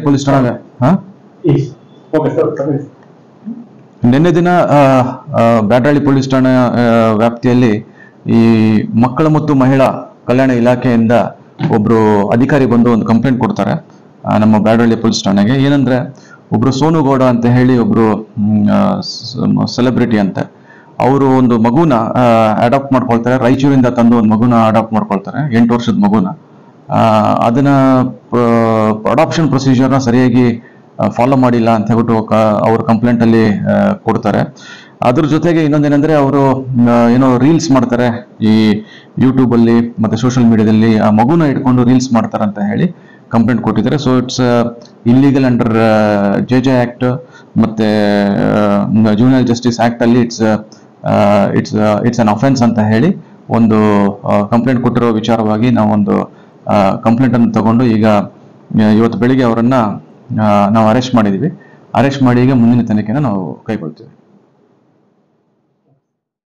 Police ಠಾಣೆ ನಿನ್ನೆ ದಿನ ಬ್ಯಾಡರಳ್ಳಿ ಪೊಲೀಸ್ ಠಾಣೆ ವ್ಯಾಪ್ತಿಯಲ್ಲಿ ಈ ಮಕ್ಕಳ ಮತ್ತು ಮಹಿಳಾ ಕಲ್ಯಾಣ ಇಲಾಖೆಯಿಂದ ಒಬ್ರು ಅಧಿಕಾರಿ ಬಂದು ಒಂದು ಕಂಪ್ಲೇಂಟ್ ಕೊಡ್ತಾರೆ ನಮ್ಮ ಬ್ಯಾಡರಳ್ಳಿ ಪೊಲೀಸ್ ಠಾಣೆಗೆ. ಏನಂದ್ರೆ ಒಬ್ರು ಸೋನು ಗೌಡ ಅಂತ ಹೇಳಿ ಒಬ್ರು ಸೆಲೆಬ್ರಿಟಿ ಅಂತೆ, ಅವರು ಒಂದು ಮಗುನ ಅಡಾಪ್ಟ್ ಮಾಡ್ಕೊಳ್ತಾರೆ. ರಾಯಚೂರಿಂದ ತಂದು ಒಂದು ಮಗುನ ಅಡಾಪ್ಟ್ ಮಾಡ್ಕೊಳ್ತಾರೆ, 8 ವರ್ಷದ ಮಗುನ. ಅದನ್ನ ಅಡಾಪ್ಷನ್ ಪ್ರೊಸೀಜರ್ನ ಸರಿಯಾಗಿ ಫಾಲೋ ಮಾಡಿಲ್ಲ ಅಂತ ಹೇಳ್ಬಿಟ್ಟು ಅವ್ರ ಕಂಪ್ಲೇಂಟ್ ಅಲ್ಲಿ ಕೊಡ್ತಾರೆ. ಅದ್ರ ಜೊತೆಗೆ ಇನ್ನೊಂದೇನೆಂದ್ರೆ ಅವರು ಏನೋ ರೀಲ್ಸ್ ಮಾಡ್ತಾರೆ ಈ ಯೂಟ್ಯೂಬ್ ಅಲ್ಲಿ ಮತ್ತೆ ಸೋಷಿಯಲ್ ಮೀಡಿಯಾದಲ್ಲಿ, ಆ ಮಗುನ ಇಟ್ಕೊಂಡು ರೀಲ್ಸ್ ಮಾಡ್ತಾರೆ ಅಂತ ಹೇಳಿ ಕಂಪ್ಲೇಂಟ್ ಕೊಟ್ಟಿದ್ದಾರೆ. So it's illegal under JJ act ಮತ್ತೆ ಜೂನಿಯರ್ ಜಸ್ಟಿಸ್ ಆಕ್ಟ್ ಅಲ್ಲಿ ಇಟ್ಸ್ ಅನ್ ಅಫೆನ್ಸ್ ಅಂತ ಹೇಳಿ ಒಂದು ಕಂಪ್ಲೇಂಟ್ ಕೊಟ್ಟಿರೋ ವಿಚಾರವಾಗಿ ನಾವೊಂದು ಕಂಪ್ಲೇಂಟ್ ಅನ್ನು ತಗೊಂಡು ಈಗ ಇವತ್ತು ಬೆಳಿಗ್ಗೆ ಅವರನ್ನ ನಾವು ಅರೆಸ್ಟ್ ಮಾಡಿದೀವಿ. ಅರೆಸ್ಟ್ ಮಾಡಿ ಈಗ ಮುಂದಿನ ತನಿಖೆನ ನಾವು ಕೈಗೊಳ್ತೀವಿ.